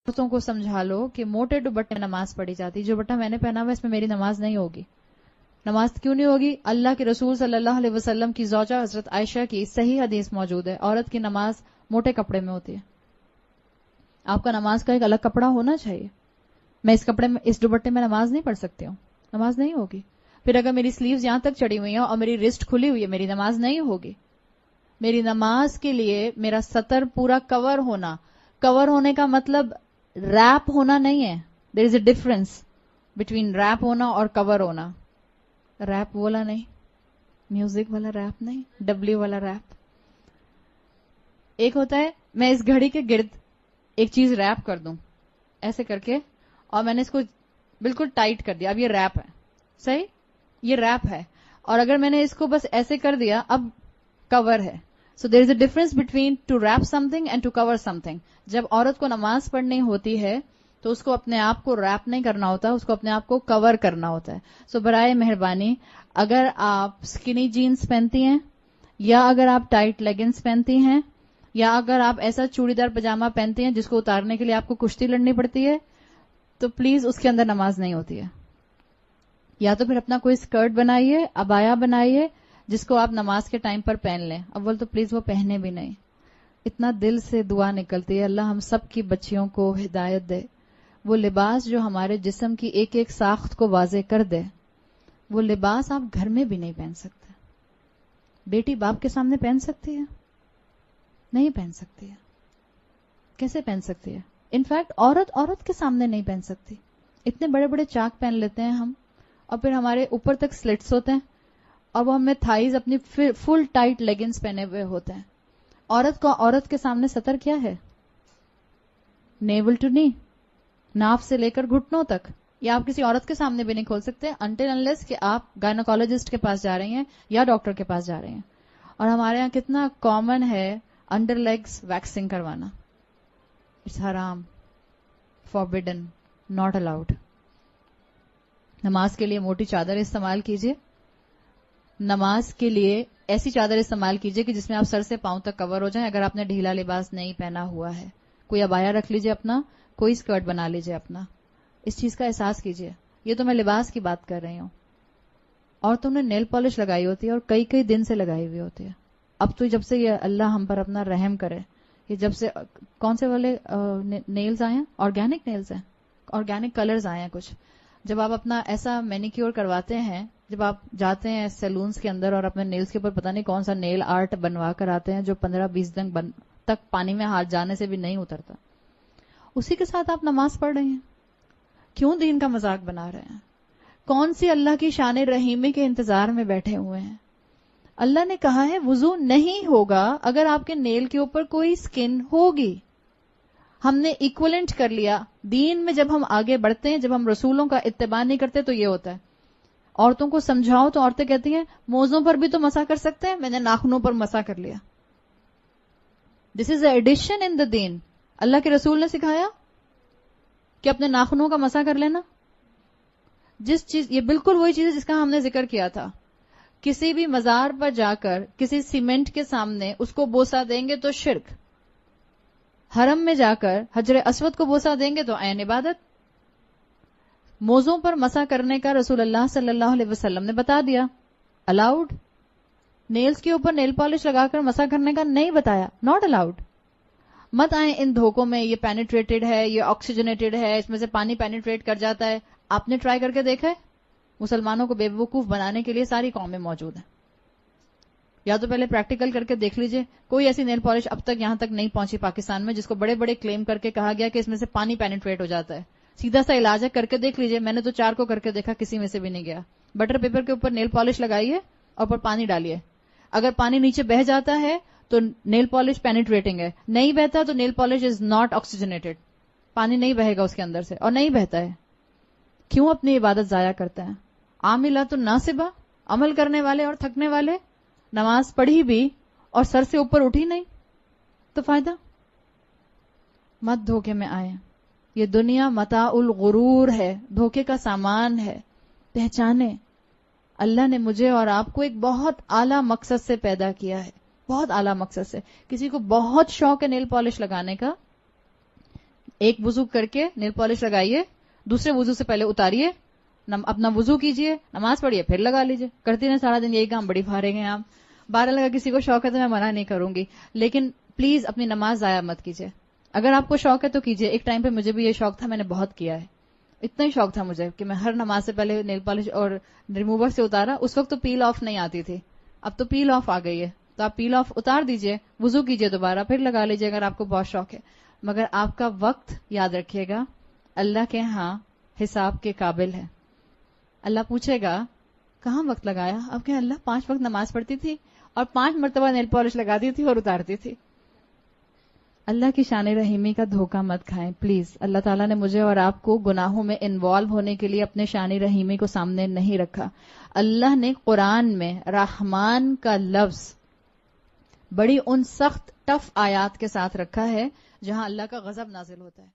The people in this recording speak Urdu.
عورتوں کو سمجھا لو کہ موٹے دوپٹے میں نماز پڑھی جاتی. جو دوپٹہ میں نے پہنا ہوا اس میں میری نماز نہیں ہوگی. نماز کیوں نہیں ہوگی؟ اللہ کے رسول صلی اللہ علیہ وسلم کی زوجہ حضرت عائشہ کی صحیح حدیث موجود ہے، عورت کی نماز موٹے کپڑے میں ہوتی ہے. آپ کا نماز کا ایک الگ کپڑا ہونا چاہیے. میں اس کپڑے میں، اس دوپٹے میں نماز نہیں پڑھ سکتی ہوں، نماز نہیں ہوگی. پھر اگر میری سلیوز یہاں تک چڑھی ہوئی ہیں اور میری رسٹ کھلی ہوئی ہے، میری نماز نہیں ہوگی. میری نماز کے لیے میرا سطر پورا کور ہونا. کور ہونے کا مطلب ریپ ہونا نہیں ہے. دیر is a difference between rape ہونا اور کور ہونا. ریپ والا نہیں، میوزک والا ریپ نہیں، ڈبلیو والا ریپ. ایک ہوتا ہے میں اس گھڑی کے گرد ایک چیز ریپ کر دوں ایسے کر کے، اور میں نے اس کو بالکل ٹائٹ کر دیا، اب یہ ریپ ہے. صحیح، یہ ریپ ہے. اور اگر میں نے اس کو بس ایسے کر دیا، اب کور ہے. So there is a difference between to wrap something and to cover something. جب عورت کو نماز پڑھنی ہوتی ہے تو اس کو اپنے آپ کو ریپ نہیں کرنا ہوتا، اس کو اپنے آپ کو کور کرنا ہوتا ہے. سو برائے مہربانی، اگر آپ سکنی جینز پہنتی ہیں، یا اگر آپ ٹائٹ لیگنز پہنتی ہیں، یا اگر آپ ایسا چوڑی دار پجامہ پہنتی ہیں جس کو اتارنے کے لیے آپ کو کشتی لڑنی پڑتی ہے، تو پلیز اس کے اندر نماز نہیں ہوتی ہے. یا تو پھر اپنا کوئی اسکرٹ بنائیے، عبایا بنائیے جس کو آپ نماز کے ٹائم پر پہن لیں. اول تو پلیز وہ پہنے بھی نہیں. اتنا دل سے دعا نکلتی ہے اللہ ہم سب کی بچیوں کو ہدایت دے. وہ لباس جو ہمارے جسم کی ایک ایک ساخت کو واضح کر دے، وہ لباس آپ گھر میں بھی نہیں پہن سکتے. بیٹی باپ کے سامنے پہن سکتی ہے؟ نہیں پہن سکتی ہے. کیسے پہن سکتی ہے؟ انفیکٹ عورت کے سامنے نہیں پہن سکتی. اتنے بڑے بڑے چاک پہن لیتے ہیں ہم، اور پھر ہمارے اوپر تک سلٹس ہوتے ہیں، اور وہ ہمیں تھائیز اپنی فل ٹائٹ لیگنز پہنے ہوئے ہوتے ہیں. عورت کے سامنے سطر کیا ہے؟ نیول ٹو نی، ناف سے لے کر گھٹنوں تک. یہ آپ کسی عورت کے سامنے بھی نہیں کھول سکتے انٹل انلیس کہ آپ گائنوکالوجسٹ کے پاس جا رہی ہیں یا ڈاکٹر کے پاس جا رہی ہیں. اور ہمارے یہاں کتنا کامن ہے انڈر لیگز ویکسنگ کروانا. اٹس حرام، فوربڈن، ناٹ الاؤڈ. نماز کے لیے موٹی چادر استعمال کیجیے. نماز کے لیے ایسی چادر استعمال کیجیے کہ جس میں آپ سر سے پاؤں تک کور ہو جائیں. اگر آپ نے ڈھیلا لباس نہیں پہنا ہوا ہے، کوئی عبایا رکھ لیجیے اپنا، کوئی اسکرٹ بنا لیجیے اپنا. اس چیز کا احساس کیجیے. یہ تو میں لباس کی بات کر رہی ہوں. عورتوں نے نیل پالش لگائی ہوتی ہے اور کئی کئی دن سے لگائی ہوئی ہوتی ہے. اب تو جب سے یہ اللہ ہم پر اپنا رحم کرے، یہ جب سے کون سے والے نیلز آئے ہیں، آرگینک نیلز ہیں، آرگینک کلرز آئے ہیں کچھ. جب آپ اپنا ایسا مینیکیور کرواتے ہیں، جب آپ جاتے ہیں سیلونز کے اندر اور اپنے نیلز کے اوپر پتہ نہیں کون سا نیل آرٹ بنوا کر آتے ہیں جو 15-20 دن تک پانی میں ہاتھ جانے سے بھی نہیں اترتا، اسی کے ساتھ آپ نماز پڑھ رہے ہیں. کیوں دین کا مذاق بنا رہے ہیں؟ کون سی اللہ کی شان رحیمی کے انتظار میں بیٹھے ہوئے ہیں؟ اللہ نے کہا ہے وضو نہیں ہوگا اگر آپ کے نیل کے اوپر کوئی سکن ہوگی. ہم نے ایکولنٹ کر لیا. دین میں جب ہم آگے بڑھتے ہیں، جب ہم رسولوں کا اتباع نہیں کرتے تو یہ ہوتا ہے. عورتوں کو سمجھاؤ تو عورتیں کہتی ہیں موزوں پر بھی تو مسح کر سکتے ہیں، میں نے ناخنوں پر مسح کر لیا. دس از اے ایڈیشن ان دا دین. اللہ کے رسول نے سکھایا کہ اپنے ناخنوں کا مسح کر لینا. جس چیز، یہ بالکل وہی چیز ہے جس کا ہم نے ذکر کیا تھا. کسی بھی مزار پر جا کر کسی سیمنٹ کے سامنے اس کو بوسہ دیں گے تو شرک. حرم میں جا کر حجر اسود کو بوسہ دیں گے تو عین عبادت. موزوں پر مسح کرنے کا رسول اللہ صلی اللہ علیہ وسلم نے بتا دیا، الاؤڈ. نیلز کے اوپر نیل پالش لگا کر مسح کرنے کا نہیں بتایا، ناٹ الاؤڈ. مت آئیں ان دھوکوں میں، یہ پینیٹریٹڈ ہے، یہ آکسیجنیٹڈ ہے، اس میں سے پانی پینیٹریٹ کر جاتا ہے. آپ نے ٹرائی کر کے دیکھا ہے؟ مسلمانوں کو بے وقوف بنانے کے لیے ساری قومیں موجود ہیں. یا تو پہلے پریکٹیکل کر کے دیکھ لیجئے. کوئی ایسی نیل پالش اب تک یہاں تک نہیں پہنچی پاکستان میں جس کو بڑے بڑے کلیم کر کے کہا گیا کہ اس میں سے پانی پینیٹریٹ ہو جاتا ہے. سیدھا سا علاج ہے، کر کے دیکھ لیجئے. میں نے تو 4 کو کر کے دیکھا، کسی میں سے بھی نہیں گیا. بٹر پیپر کے اوپر نیل پالش لگائیے اور اوپر پانی ڈالیے. اگر پانی نیچے بہ جاتا ہے تو نیل پالش پینیٹریٹنگ ہے، نہیں بہتا تو nail polish is not oxygenated. پانی نہیں بہے گا اس کے اندر سے، اور نہیں بہتا ہے. کیوں اپنی عبادت ضائع کرتے ہیں؟ عاملات الناصبہ، عمل کرنے والے اور تھکنے والے. نماز پڑھی بھی اور سر سے اوپر اٹھی نہیں تو فائدہ. مت دھوکے میں آئے. یہ دنیا متاع الغرور ہے، دھوکے کا سامان ہے. پہچانے اللہ نے مجھے اور آپ کو ایک بہت اعلیٰ مقصد سے پیدا کیا ہے، بہت اعلیٰ مقصد سے. کسی کو بہت شوق ہے نیل پالش لگانے کا، ایک وضو کر کے نیل پالش لگائیے, دوسرے وضو سے پہلے اتاریے, اپنا وضو کیجئے, نماز پڑھیے, پھر لگا لیجئے. کرتی رہیں سارا دن یہی کام, بڑی فارغ ہیں آپ. 12 اگر کسی کو شوق ہے تو میں منع نہیں کروں گی, لیکن پلیز اپنی نماز ضائع مت کیجئے. اگر آپ کو شوق ہے تو کیجئے. ایک ٹائم پہ مجھے بھی یہ شوق تھا, میں نے بہت کیا ہے. اتنا ہی شوق تھا مجھے کہ میں ہر نماز سے پہلے نیل پالش اور ریموور سے اتارا. اس وقت تو پیل آف نہیں آتی تھی, اب تو پیل آف آ گئی ہے, تو آپ پیل آف اتار دیجئے, وضو کیجئے دوبارہ, پھر لگا لیجئے اگر آپ کو بہت شوق ہے. مگر آپ کا وقت یاد رکھیے گا اللہ کے ہاں حساب کے قابل ہے. اللہ پوچھے گا کہاں وقت لگایا؟ اب کہ اللہ 5 وقت نماز پڑھتی تھی اور 5 مرتبہ نیل پالش لگاتی تھی اور اتارتی تھی. اللہ کی شان رحیمی کا دھوکہ مت کھائیں پلیز. اللہ تعالیٰ نے مجھے اور آپ کو گناہوں میں انوالو ہونے کے لیے اپنے شان رحیمی کو سامنے نہیں رکھا. اللہ نے قرآن میں رحمان کا لفظ بڑی ان سخت ٹف آیات کے ساتھ رکھا ہے جہاں اللہ کا غضب نازل ہوتا ہے.